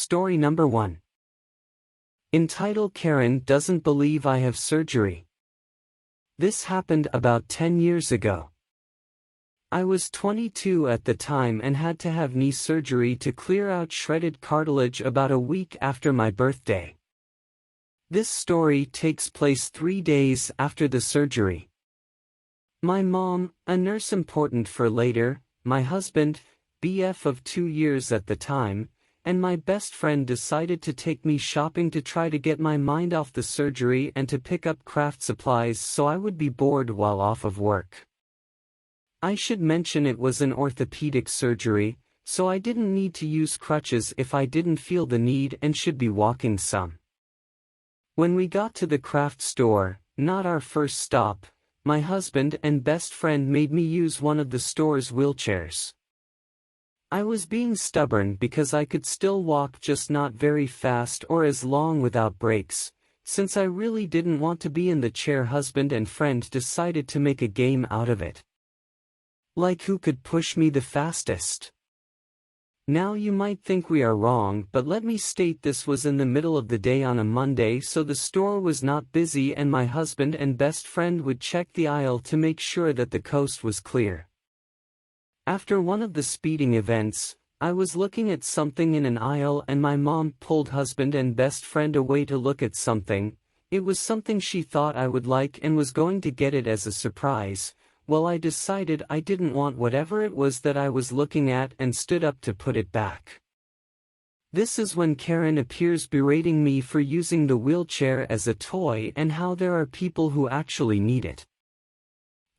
Story number 1. Entitled Karen Doesn't Believe I Have Surgery. This happened about 10 years ago. I was 22 at the time and had to have knee surgery to clear out shredded cartilage about a week after my birthday. This story takes place 3 days after the surgery. My mom, a nurse important for later, my husband, BF of 2 years at the time, and my best friend decided to take me shopping to try to get my mind off the surgery and to pick up craft supplies so I would be bored while off of work. I should mention it was an orthopedic surgery, so I didn't need to use crutches if I didn't feel the need and should be walking some. When we got to the craft store, not our first stop, my husband and best friend made me use one of the store's wheelchairs. I was being stubborn because I could still walk, just not very fast or as long without breaks. Since I really didn't want to be in the chair, husband and friend decided to make a game out of it. Like who could push me the fastest? Now you might think we are wrong, but let me state this was in the middle of the day on a Monday, so the store was not busy and my husband and best friend would check the aisle to make sure that the coast was clear. After one of the speeding events, I was looking at something in an aisle and my mom pulled husband and best friend away to look at something. It was something she thought I would like and was going to get it as a surprise. Well, I decided I didn't want whatever it was that I was looking at and stood up to put it back. This is when Karen appears, berating me for using the wheelchair as a toy and how there are people who actually need it.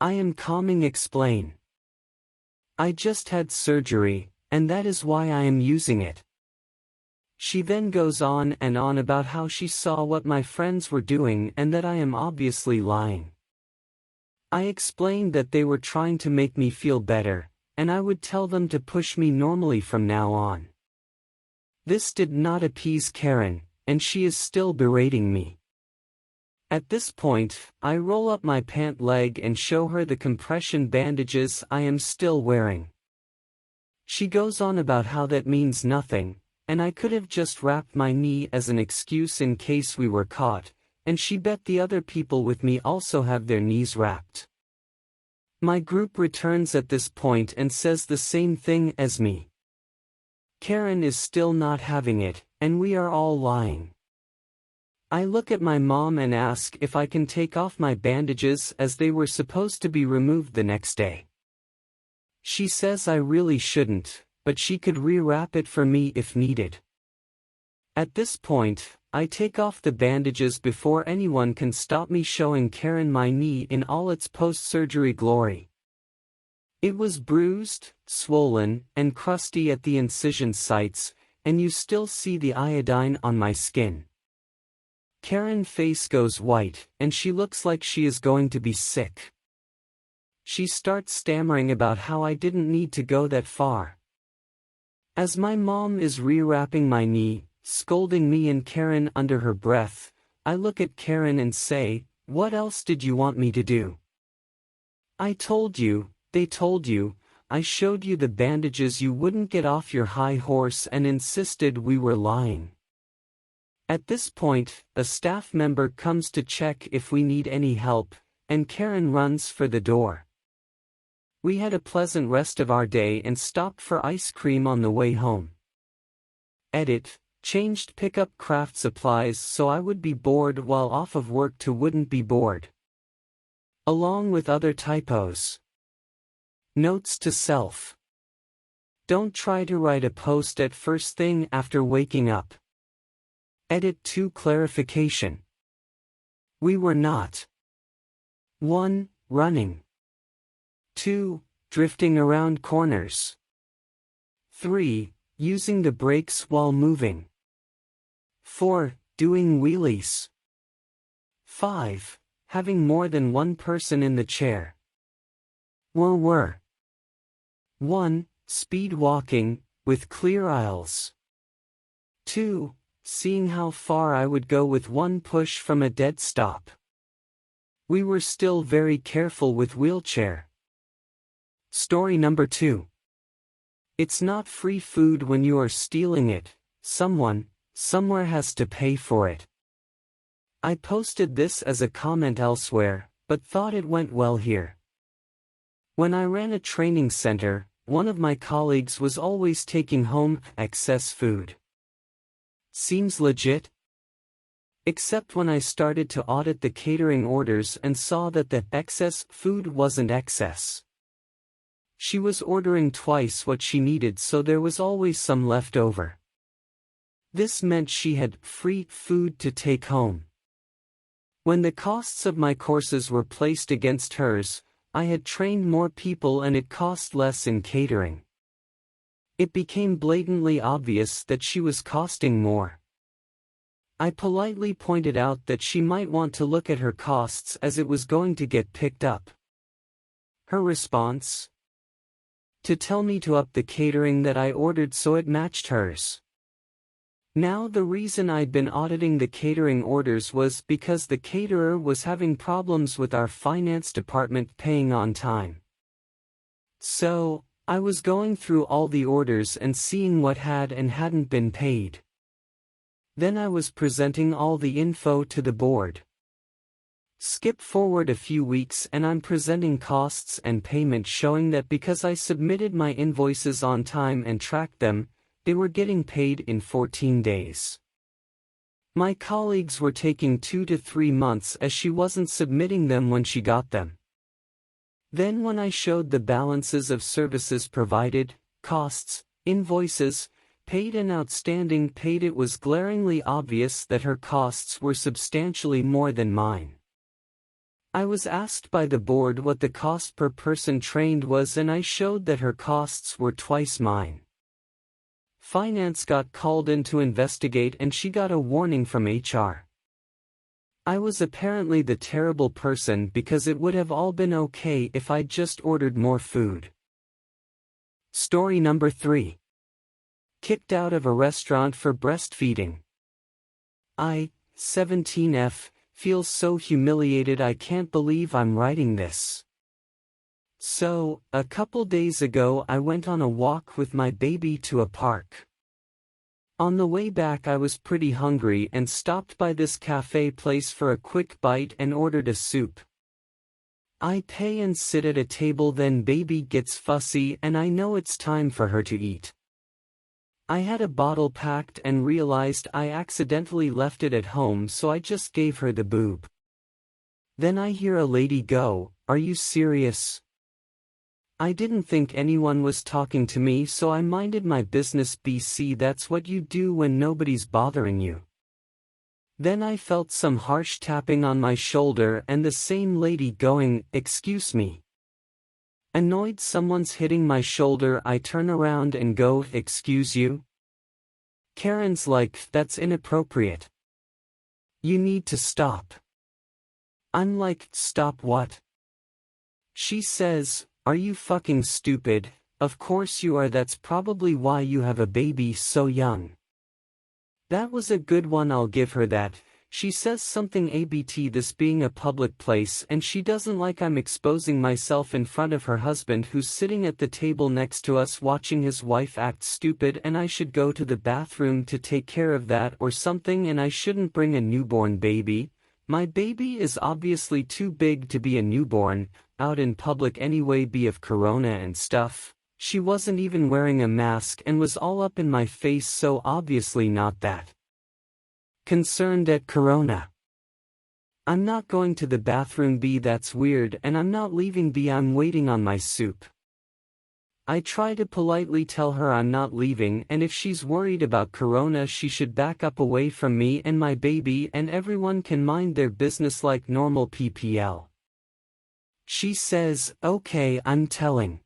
I am calming, explain. I just had surgery, and that is why I am using it. She then goes on and on about how she saw what my friends were doing and that I am obviously lying. I explained that they were trying to make me feel better, and I would tell them to push me normally from now on. This did not appease Karen, and she is still berating me. At this point, I roll up my pant leg and show her the compression bandages I am still wearing. She goes on about how that means nothing, and I could have just wrapped my knee as an excuse in case we were caught, and she bet the other people with me also have their knees wrapped. My group returns at this point and says the same thing as me. Karen is still not having it, and we are all lying. I look at my mom and ask if I can take off my bandages as they were supposed to be removed the next day. She says I really shouldn't, but she could rewrap it for me if needed. At this point, I take off the bandages before anyone can stop me, showing Karen my knee in all its post-surgery glory. It was bruised, swollen, and crusty at the incision sites, and you still see the iodine on my skin. Karen's face goes white, and she looks like she is going to be sick. She starts stammering about how I didn't need to go that far. As my mom is rewrapping my knee, scolding me and Karen under her breath, I look at Karen and say, "What else did you want me to do? I told you, they told you, I showed you the bandages, you wouldn't get off your high horse and insisted we were lying." At this point, a staff member comes to check if we need any help, and Karen runs for the door. We had a pleasant rest of our day and stopped for ice cream on the way home. Edit, changed pickup craft supplies so I would be bored while off of work to wouldn't be bored. Along with other typos. Notes to self. Don't try to write a post at first thing after waking up. Edit 2 clarification. We were not 1. Running. 2. Drifting around corners. 3. Using the brakes while moving. 4. Doing wheelies. 5. Having more than one person in the chair. Were 1. Speed walking, with clear aisles. 2. Seeing how far I would go with one push from a dead stop. We were still very careful with wheelchair. Story number 2. It's not free food when you are stealing it, Someone, somewhere has to pay for it. I posted this as a comment elsewhere, but thought it went well here. When I ran a training center, one of my colleagues was always taking home excess food. Seems legit? Except when I started to audit the catering orders and saw that the excess food wasn't excess. She was ordering twice what she needed, so there was always some left over. This meant she had free food to take home. When the costs of my courses were placed against hers, I had trained more people and it cost less in catering. It became blatantly obvious that she was costing more. I politely pointed out that she might want to look at her costs as it was going to get picked up. Her response? To tell me to up the catering that I ordered so it matched hers. Now the reason I'd been auditing the catering orders was because the caterer was having problems with our finance department paying on time. So, I was going through all the orders and seeing what had and hadn't been paid. Then I was presenting all the info to the board. Skip forward a few weeks and I'm presenting costs and payment showing that because I submitted my invoices on time and tracked them, they were getting paid in 14 days. My colleagues were taking 2 to 3 months as she wasn't submitting them when she got them. Then when I showed the balances of services provided, costs, invoices, paid and outstanding paid, it was glaringly obvious that her costs were substantially more than mine. I was asked by the board what the cost per person trained was and I showed that her costs were twice mine. Finance got called in to investigate and she got a warning from HR. I was apparently the terrible person because it would have all been okay if I'd just ordered more food. Story number 3. Kicked out of a restaurant for breastfeeding. I, 17F, feel so humiliated I can't believe I'm writing this. So, a couple days ago I went on a walk with my baby to a park. On the way back I was pretty hungry and stopped by this cafe place for a quick bite and ordered a soup. I pay and sit at a table, then baby gets fussy and I know it's time for her to eat. I had a bottle packed and realized I accidentally left it at home, so I just gave her the boob. Then I hear a lady go, "Are you serious?" I didn't think anyone was talking to me, so I minded my business. BC, that's what you do when nobody's bothering you. Then I felt some harsh tapping on my shoulder and the same lady going, "Excuse me." Annoyed someone's hitting my shoulder, I turn around and go, "Excuse you?" Karen's like, "That's inappropriate. You need to stop." I'm like, "Stop what?" She says, "Are you fucking stupid? Of course you are, that's probably why you have a baby so young." That was a good one, I'll give her that. She says something ABT, this being a public place, and she doesn't like I'm exposing myself in front of her husband who's sitting at the table next to us watching his wife act stupid, and I should go to the bathroom to take care of that or something, and I shouldn't bring a newborn baby. My baby is obviously too big to be a newborn, out in public anyway, be of corona and stuff. She wasn't even wearing a mask and was all up in my face, so obviously not that concerned at corona. I'm not going to the bathroom, B, that's weird, and I'm not leaving, B, I'm waiting on my soup. I try to politely tell her I'm not leaving, and if she's worried about corona she should back up away from me and my baby and everyone can mind their business like normal PPL. She says, "Okay, I'm telling."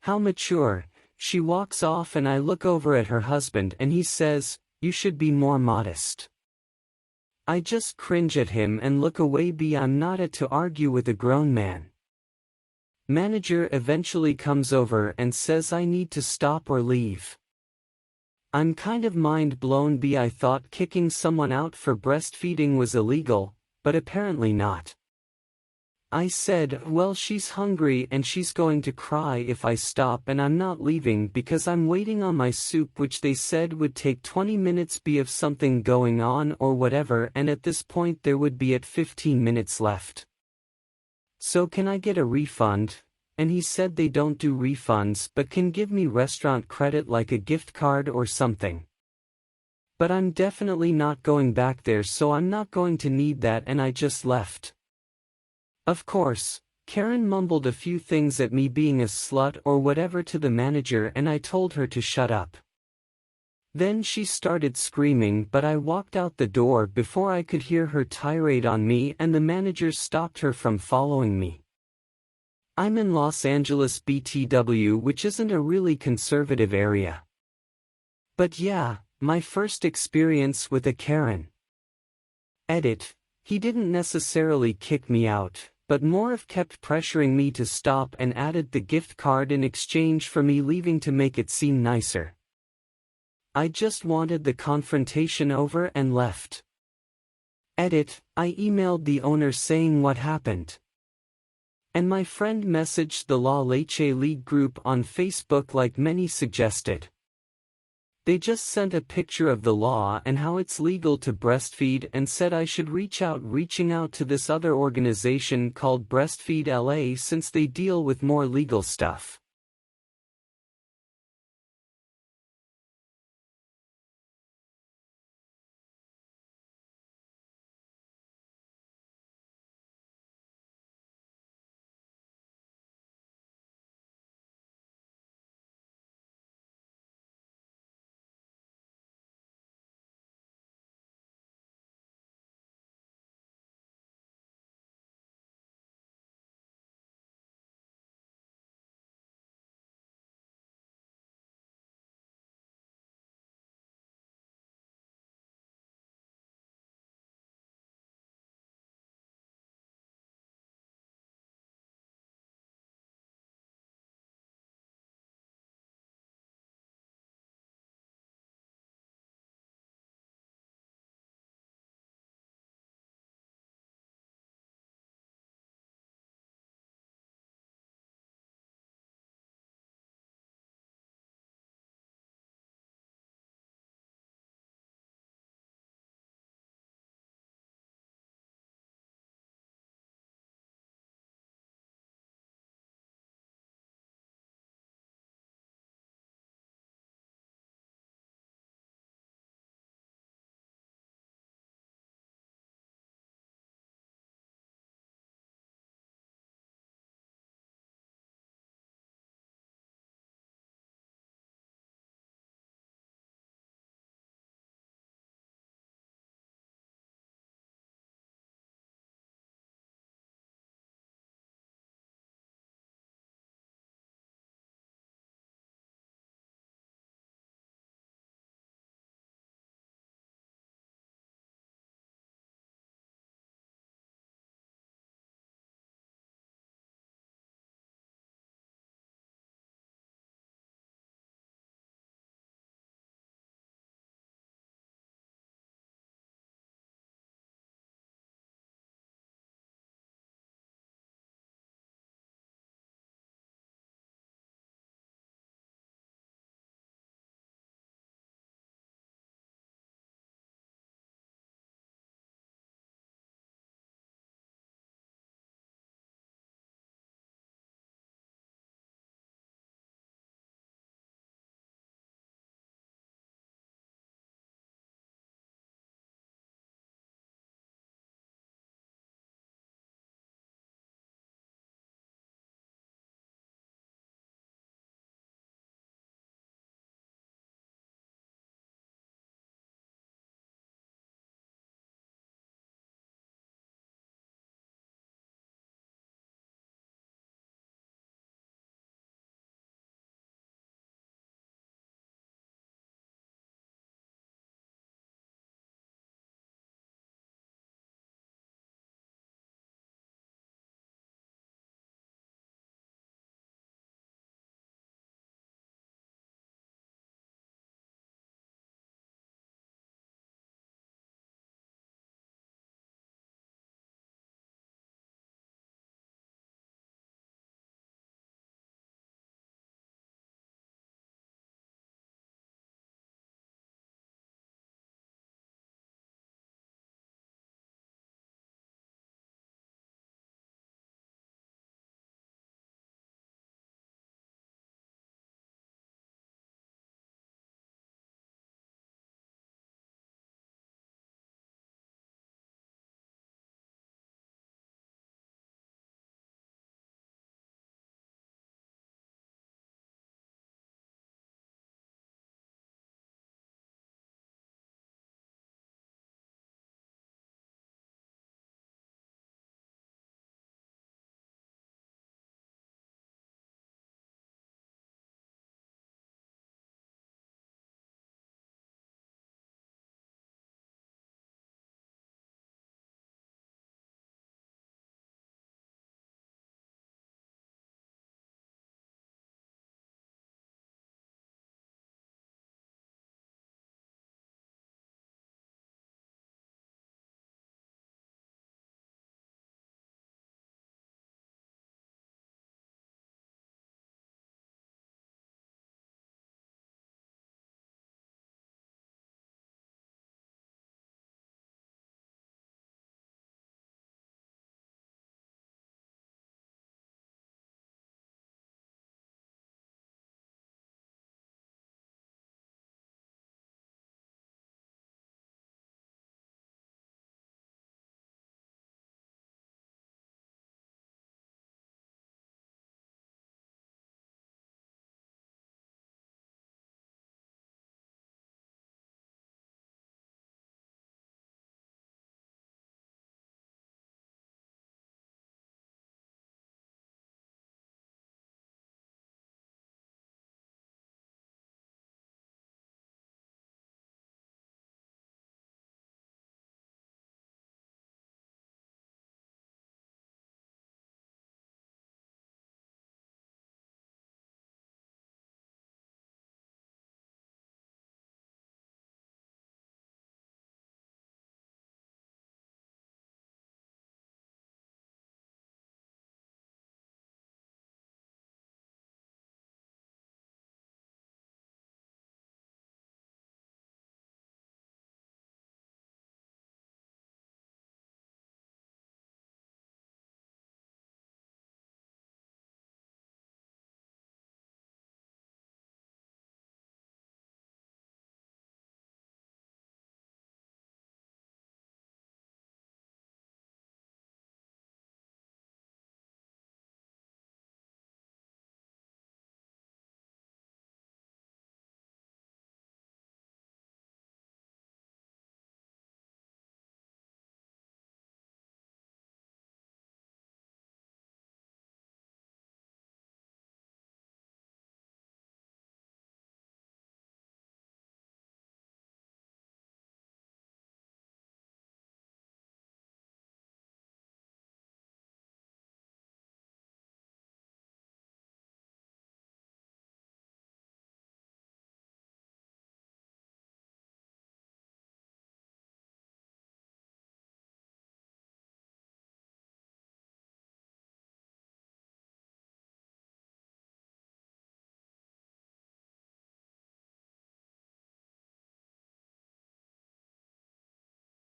How mature. She walks off and I look over at her husband and he says, "You should be more modest." I just cringe at him and look away, B, I'm not at to argue with a grown man. Manager eventually comes over and says I need to stop or leave. I'm kind of mind blown, B, I thought kicking someone out for breastfeeding was illegal, but apparently not. I said, well, she's hungry and she's going to cry if I stop, and I'm not leaving because I'm waiting on my soup, which they said would take 20 minutes be of something going on or whatever, and at this point there would be at 15 minutes left. So can I get a refund? And he said they don't do refunds but can give me restaurant credit like a gift card or something. But I'm definitely not going back there, so I'm not going to need that, and I just left. Of course, Karen mumbled a few things at me being a slut or whatever to the manager, and I told her to shut up. Then she started screaming, but I walked out the door before I could hear her tirade on me, and the manager stopped her from following me. I'm in Los Angeles BTW, which isn't a really conservative area. But yeah, my first experience with a Karen. Edit. He didn't necessarily kick me out, but more of kept pressuring me to stop and added the gift card in exchange for me leaving to make it seem nicer. I just wanted the confrontation over and left. Edit. I emailed the owner saying what happened. And my friend messaged the La Leche League group on Facebook like many suggested. They just sent a picture of the law and how it's legal to breastfeed and said I should reaching out to this other organization called Breastfeed LA since they deal with more legal stuff.